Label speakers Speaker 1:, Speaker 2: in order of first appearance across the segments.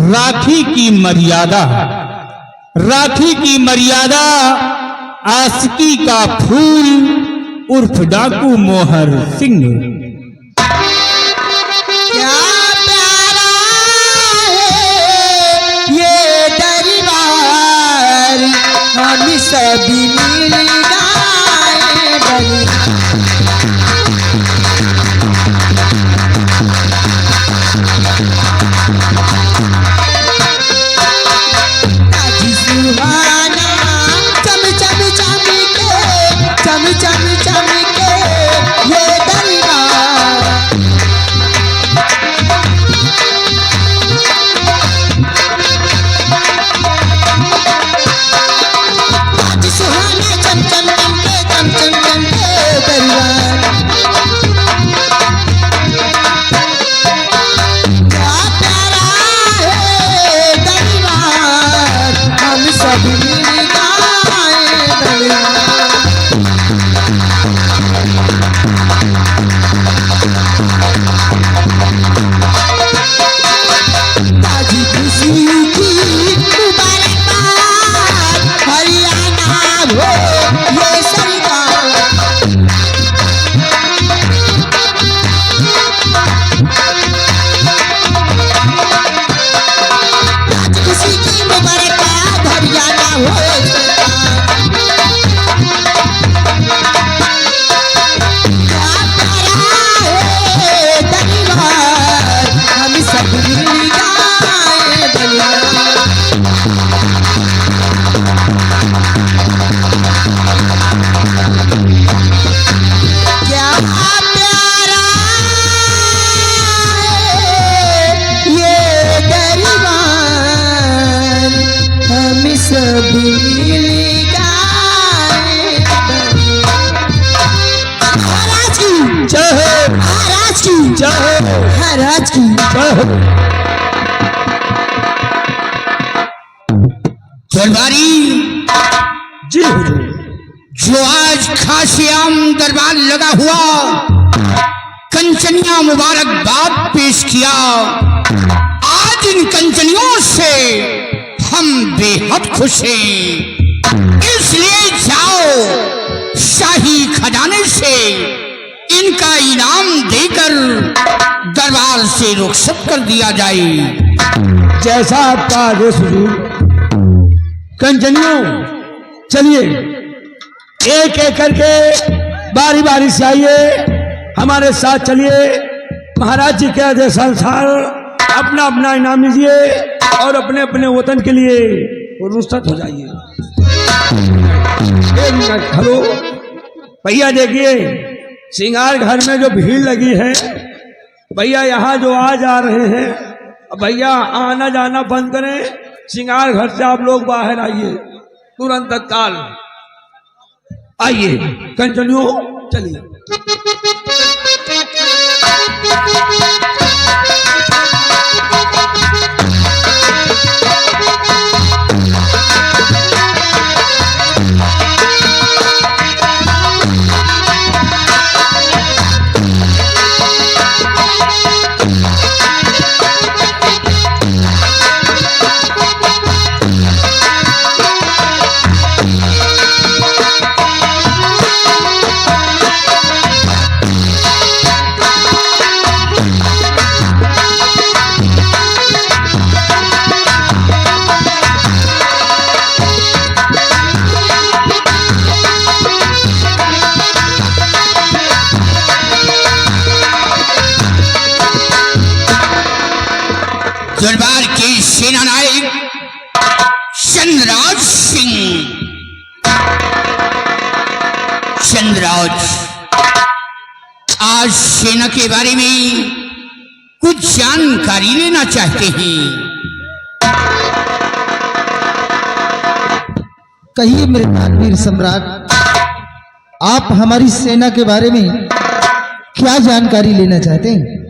Speaker 1: राखी की मर्यादा आशिकी का फूल उर्फ डाकू मोहर सिंह।
Speaker 2: क्या प्यारा है ये दरबार, हम सभी मिल गाए बनी। सुहाना चम चम चम के ये दरबार, आज सुहाना चम चम के दरबार। क्या प्यारा है दरबार, हम सब मिल गाए दरबार। ताजी खुशी की मुबारकबाद, हरियाणा हो ये सरकार। ताजी खुशी की मुबारकबाद, हरियाणा हो ये सरकार। क्या प्यारा है दरबार, हम सब मिल गाए दरबार। क्या प्यारा है ये दरबार, हम सब मिल गाए दरबार। महाराज की
Speaker 1: जय हो,
Speaker 2: महाराज की
Speaker 1: जय हो,
Speaker 2: महाराज की
Speaker 1: जय हो। दरबारी
Speaker 3: जी हुजूर।
Speaker 1: जो आज खासियाम दरबार लगा हुआ कंचनिया मुबारकबाद पेश किया, आज इन कंचनियों से हम बेहद खुश हैं। इसलिए जाओ शाही खजाने से इनका इनाम देकर दरबार से रुखसत कर दिया जाए।
Speaker 3: जैसा आपका आदेश हुजूर। कंचनियों चलिए, एक एक करके बारी बारी से आइए, हमारे साथ चलिए। महाराज जी के आदेशानुसार अपना अपना इनाम लीजिए और अपने अपने वतन के लिए रुखसत हो जाइए। एक मिनट, हेलो भैया, देखिए श्रृंगार घर में जो भीड़ लगी है, भैया यहाँ जो आ जा रहे हैं, भैया आना जाना बंद करें। श्रृंगार घर से आप लोग बाहर आइए, तुरंत तत्काल आइए। कंचनियों चलिए।
Speaker 1: दरबार के सेना नायक चंद्रराज सिंह। चंद्रराज आज सेना के बारे में कुछ जानकारी लेना चाहते हैं।
Speaker 2: कहिए मेरे वीर सम्राट, आप हमारी सेना के बारे में क्या जानकारी लेना चाहते हैं?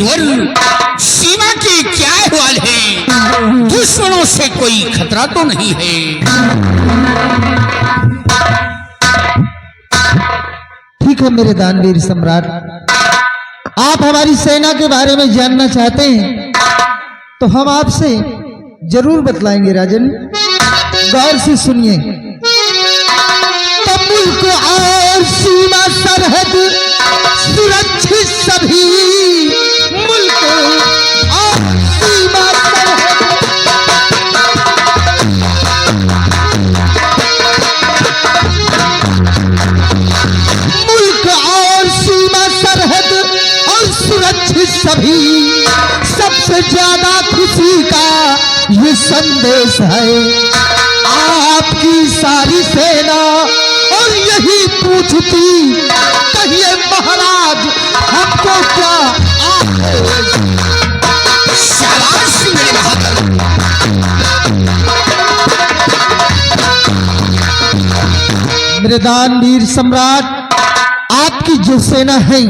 Speaker 1: वीरवर सीमा के क्या अहवाल है? दुश्मनों से कोई खतरा तो नहीं है?
Speaker 2: ठीक है मेरे दानवीर सम्राट, आप हमारी सेना के बारे में जानना चाहते हैं तो हम आपसे जरूर बतलाएंगे राजन। गौर से सुनिए। तो मुल्क और सीमा सरहद सुरक्षित सभी, मुल्क और सीमा सरहद मुल्क और सीमा सरहद और सुरक्षित सभी, सबसे ज्यादा खुशी का ये संदेश है। आपकी सारी सेना और यही पूछती, कहिए महाराज हमको क्या
Speaker 1: शाबाश मेरे बहादुर।
Speaker 2: मेरे दानवीर सम्राट, आपकी जो सेना है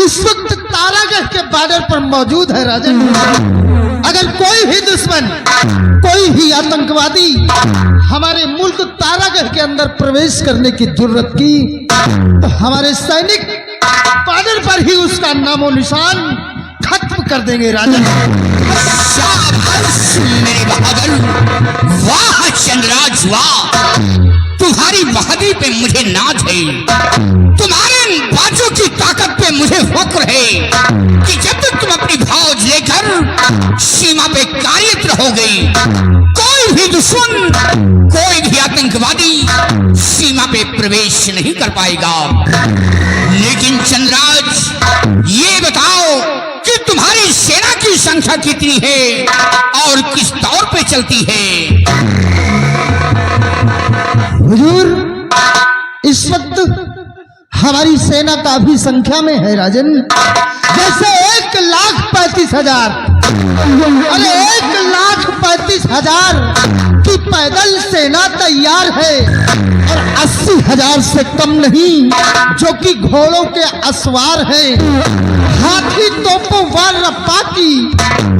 Speaker 2: इस वक्त तारागढ़ के बॉर्डर पर मौजूद है राजन। अगर कोई भी दुश्मन, कोई भी आतंकवादी हमारे मुल्क तारागढ़ के अंदर प्रवेश करने की जरूरत की तो हमारे सैनिक बॉर्डर पर ही उसका नामो निशान खत्म कर देंगे राजन।
Speaker 1: शाबाश मेरे बहादुर। वाह चंद्रराज वाह, तुम्हारी बहादुरी पे मुझे नाज है। तुम्हारे बाजों की ताकत पे मुझे फख्र है कि जब तक तुम अपनी फौज लेकर सीमा पे कार्यरत रहोगे, कोई भी दुश्मन, कोई भी आतंकवादी सीमा पे प्रवेश नहीं कर पाएगा। लेकिन चंद्रराज ये बताओ कि तुम्हारी सेना की संख्या कितनी है और किस तौर पे चलती है?
Speaker 2: हुजूर, इस वक्त हमारी सेना काफी संख्या में है राजन। जैसे 1,35,000, अरे 1,35,000 की पैदल सेना तैयार है और 80,000 से कम नहीं जो कि घोड़ों के असवार हैं। हाथी तोपों वार रप्पा की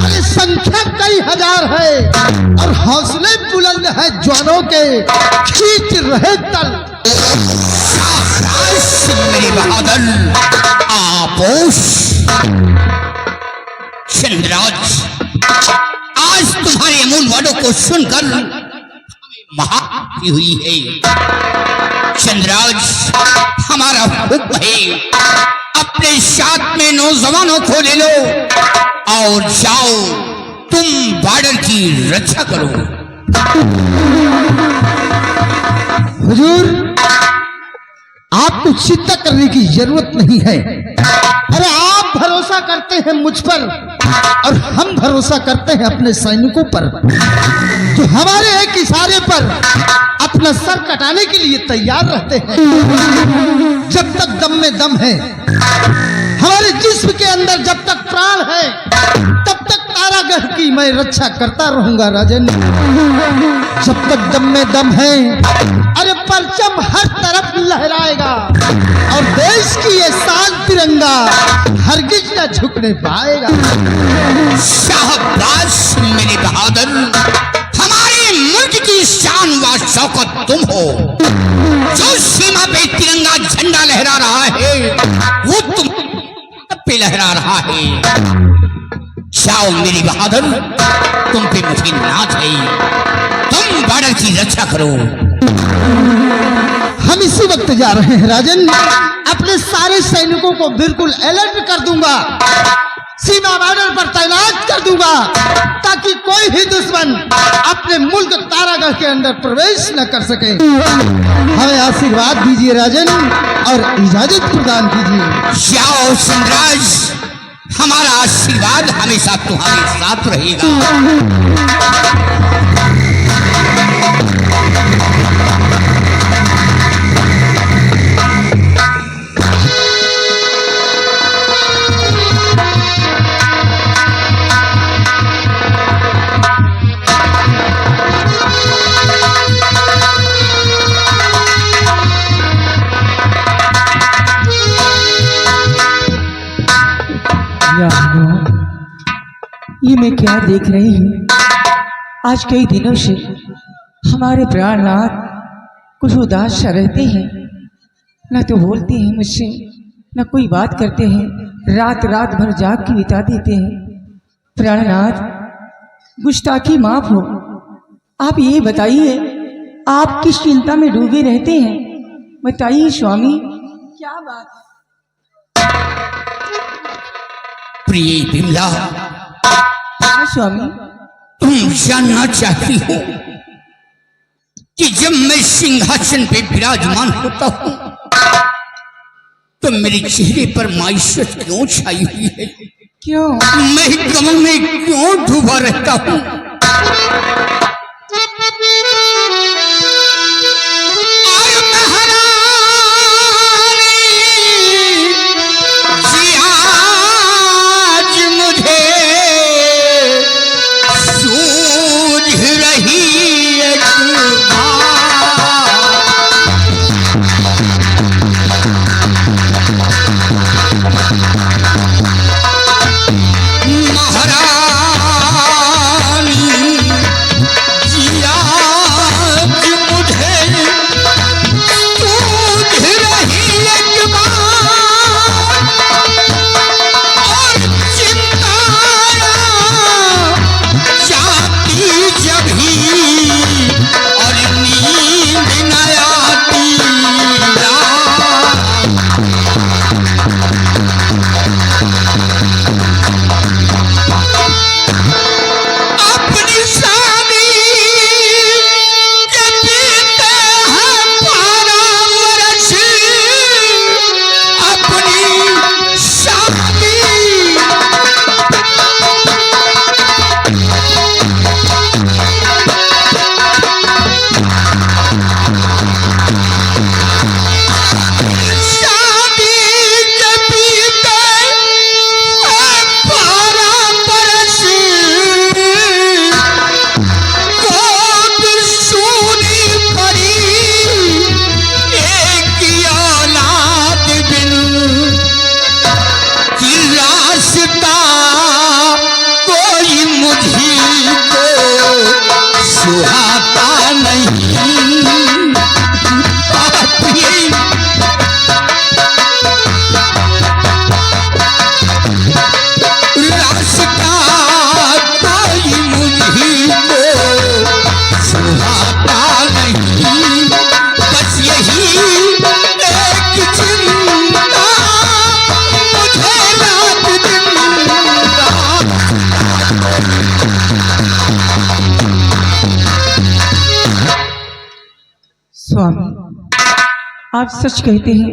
Speaker 2: अरे संख्या कई हजार है और हौसले बुलंद है जवानों के, खींच रहे तल।
Speaker 1: मेरे बहादुर आपोश चंद्रराज, आज तुम्हारे अमूल वर्डों को सुनकर महाप्ति हुई है। चंद्रराज, हमारा हुक्म है, अपने साथ में नौजवानों को ले लो और जाओ तुम बॉर्डर की रक्षा करो।
Speaker 2: हुजूर, आपको चिंता करने की जरूरत नहीं है। अरे आप भरोसा करते हैं मुझ पर और हम भरोसा करते हैं अपने सैनिकों पर, जो हमारे एक इशारे पर अपना सर कटाने के लिए तैयार रहते हैं। जब तक दम में दम है, हमारे जिस्म के अंदर जब तक प्राण है, तब तक तारागढ़ की मैं रक्षा करता रहूंगा राजन। जब तक दम में दम है, अरे परचम हर तरफ लहराएगा और देश की ये शान तिरंगा हरगिज न झुकने पाएगा।
Speaker 1: शाहबाज मेरे बहादुर, हमारे मुल्क की शान व शौकत तुम हो। जो सीमा पे तिरंगा झंडा लहरा रहा है वो तुम पे लहरा रहा है। जाओ मेरी बहादुर, तुम पे मुझे नाज है, तुम बॉर्डर की रक्षा करो।
Speaker 2: हम इसी वक्त जा रहे हैं राजन। अपने सारे सैनिकों को बिल्कुल अलर्ट कर दूंगा, सीमा बॉर्डर पर तैनात कर दूंगा ताकि कोई भी दुश्मन अपने मुल्क तारागढ़ के अंदर प्रवेश न कर सके। हमें आशीर्वाद दीजिए राजन और इजाजत प्रदान कीजिए।
Speaker 1: जाओ चंद्रराज, हमारा आशीर्वाद हमेशा तुम्हारे साथ रहेगा।
Speaker 4: या भगवान, ये मैं क्या देख रही हूँ। आज कई दिनों से हमारे प्राणनाथ कुछ उदास सा रहते हैं, न तो बोलते हैं मुझसे, न कोई बात करते हैं, रात रात भर जाग के बिता देते हैं। प्राणनाथ, गुस्ताखी माफ हो। आप ये बताइए, आप किस चिंता में डूबे रहते हैं? बताइए स्वामी, क्या बात है?
Speaker 1: प्रिय विमला,
Speaker 4: हाँ स्वामी।
Speaker 1: तुम जानना चाहती हो कि जब मैं सिंहासन पे विराजमान होता हूं तो मेरे चेहरे पर मायूसियत क्यों छाई हुई है?
Speaker 4: क्यों?
Speaker 1: मैं गम में क्यों डूबा रहता हूं? और महारानी जी आज मुझे सूझ रही एक
Speaker 4: स्वामी, आप सच कहते हैं।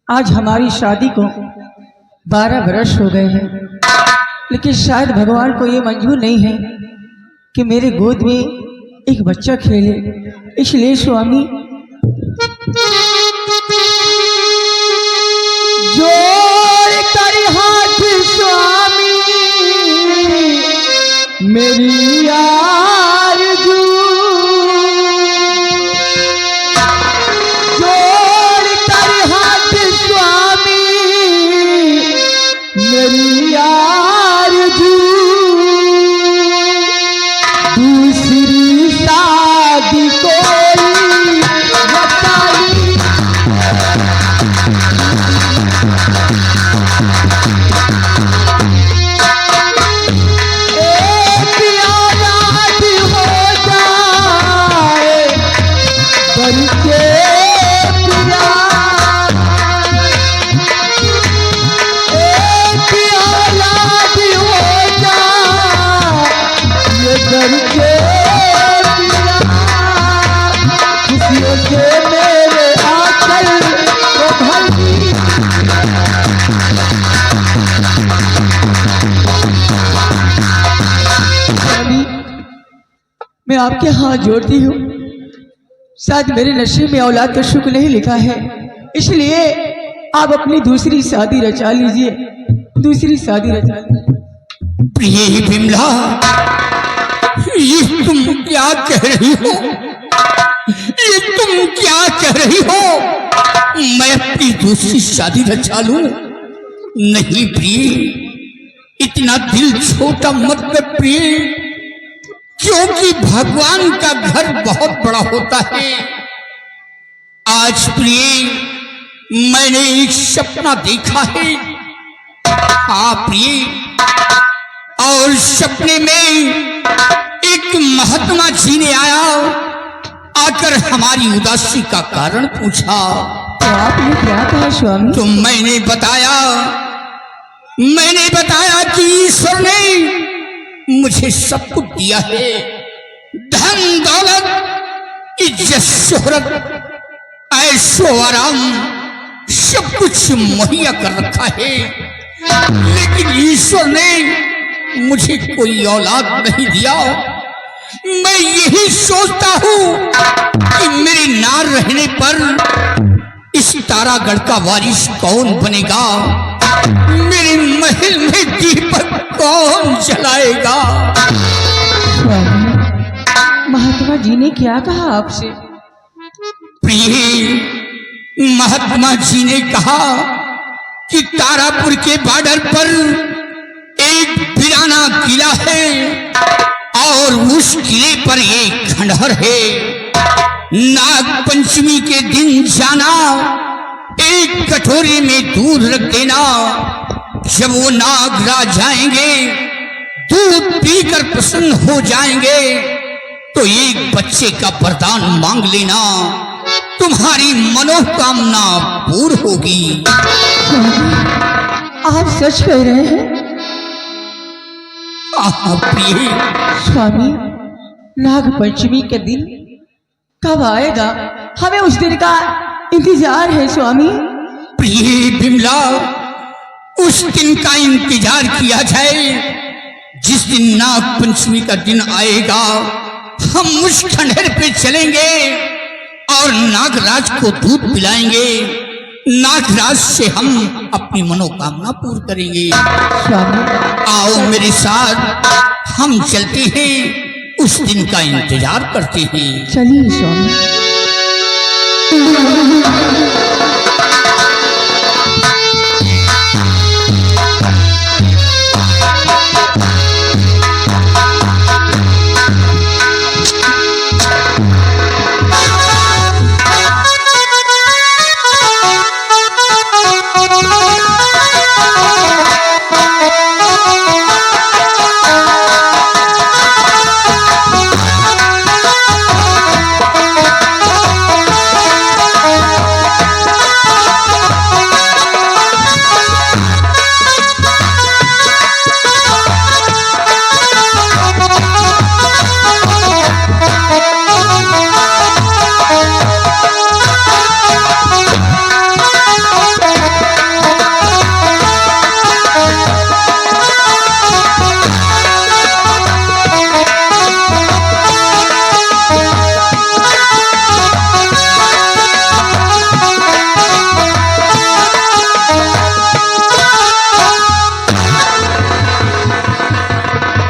Speaker 4: आज हमारी शादी को 12 वर्ष हो गए हैं, लेकिन शायद भगवान को ये मंजूर नहीं है कि मेरे गोद में एक बच्चा खेले। इसलिए स्वामी, जोड़ कर हाथ स्वामी मेरी आरज़ू, जोड़ कर हाथ स्वामी मेरी आरज़ू, दूसरी शादी कोई बताई। मैं आपके हाथ जोड़ती हूँ, शायद मेरे नसीब में औलाद का शुक्र नहीं लिखा है, इसलिए आप अपनी दूसरी शादी रचा लीजिए, दूसरी शादी रचा लीजिए।
Speaker 1: प्रिय विमला, ये तुम क्या कह रही हो? ये तुम क्या कह रही हो? मैं अपनी दूसरी शादी रचा लूं? नहीं प्रिय, इतना दिल छोटा मत कर प्रिय, क्योंकि भगवान का घर बहुत बड़ा होता है। आज प्रिय मैंने एक सपना देखा है। हाँ प्रिय, और सपने में एक महात्मा जी ने आकर हमारी उदासी का कारण पूछा।
Speaker 4: तो आपने क्या कहा स्वामी?
Speaker 1: तो मैंने बताया कि ईश्वर ने मुझे सब कुछ दिया है, धन दौलत इज्जत शोहरत ऐशो आराम सब कुछ मुहैया कर रखा है, लेकिन ईश्वर ने मुझे कोई औलाद नहीं दिया। मैं यही सोचता हूं कि मेरे ना रहने पर इस तारागढ़ का वारिस कौन बनेगा, मेरे महल में दीपक कौन जलाएगा।
Speaker 4: स्वामी, महात्मा जी ने क्या कहा आपसे?
Speaker 1: प्रिय, महात्मा जी ने कहा कि तारापुर के बॉर्डर पर एक वीराना किला है और उस किले पर एक खंडहर है। नाग पंचमी के दिन जाना, एक कटोरे में दूध रख देना। जब वो नागराज जाएंगे, दूध पीकर प्रसन्न हो जाएंगे, तो एक बच्चे का वरदान मांग लेना, तुम्हारी मनोकामना पूर्ण होगी।
Speaker 4: आप सच कह रहे हैं?
Speaker 1: प्रिय,
Speaker 4: स्वामी, नाग पंचमी के दिन कब आएगा? हमें उस दिन का इंतजार है स्वामी।
Speaker 1: प्रिय बिमला, उस दिन का इंतजार किया जाए जिस दिन नाग पंचमी का दिन आएगा। हम उस खंडहर पे चलेंगे और नागराज को दूध पिलाएंगे। नागराज से हम अपनी मनोकामना पूर्ण करेंगे।
Speaker 4: स्वामी,
Speaker 1: आओ मेरे साथ, हम चलते हैं, उस दिन का इंतजार करते हैं।
Speaker 4: चलिए स्वामी।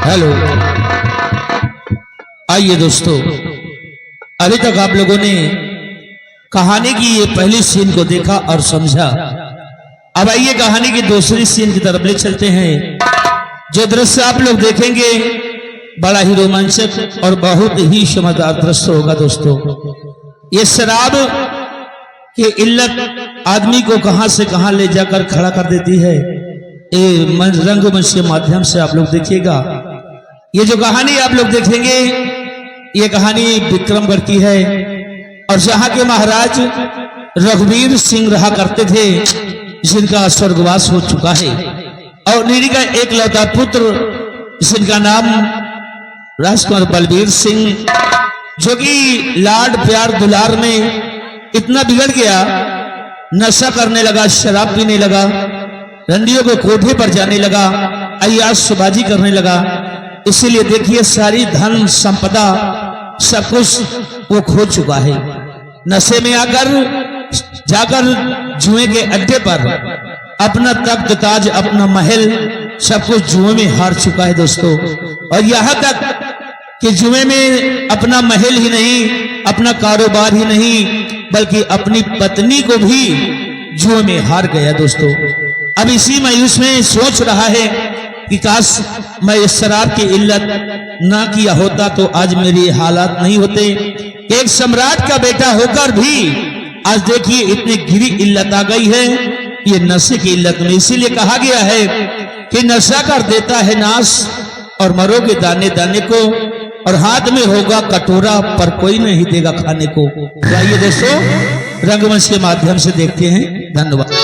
Speaker 5: हेलो, आइए दोस्तों, अभी तक आप लोगों ने कहानी की ये पहली सीन को देखा और समझा। अब आइए कहानी की दूसरी सीन की तरफ ले चलते हैं। जो दृश्य आप लोग देखेंगे बड़ा ही रोमांचक और बहुत ही चमकदार दृश्य होगा दोस्तों। ये शराब की इल्लत आदमी को कहां से कहां ले जाकर खड़ा कर देती है, ये रंगमंच के माध्यम से आप लोग देखिएगा। ये जो कहानी आप लोग देखेंगे, ये कहानी विक्रमगढ़ की है और जहां के महाराज रघुवीर सिंह रहा करते थे, जिनका स्वर्गवास हो चुका है, और नीरी का एक लौता पुत्र जिनका नाम राजकुमार बलबीर सिंह, जो कि लाड प्यार दुलार में इतना बिगड़ गया, नशा करने लगा, शराब पीने लगा, रंडियों को कोठे पर जाने लगा, अय्याशबाजी करने लगा। इसीलिए देखिए सारी धन संपदा सब कुछ वो खो चुका है। नशे में आकर जाकर जुए के अड्डे पर अपना तख्त ताज, अपना महल सब कुछ जुए में हार चुका है दोस्तों। और यहां तक कि जुए में अपना महल ही नहीं, अपना कारोबार ही नहीं, बल्कि अपनी पत्नी को भी जुए में हार गया दोस्तों। अब इसी मायूस में सोच रहा है कि काश मैं इस शराब की इल्लत ना किया होता तो आज मेरी ये हालात नहीं होते। एक सम्राट का बेटा होकर भी आज देखिए इतनी गिरी इल्लत आ गई है, ये नशे की इल्लत में। इसीलिए कहा गया है कि नशा कर देता है नाश और मरोगे दाने दाने को, और हाथ में होगा कटोरा पर कोई नहीं देगा खाने को। तो आइए दोस्तों रंगमंच के माध्यम से देखते हैं। धन्यवाद।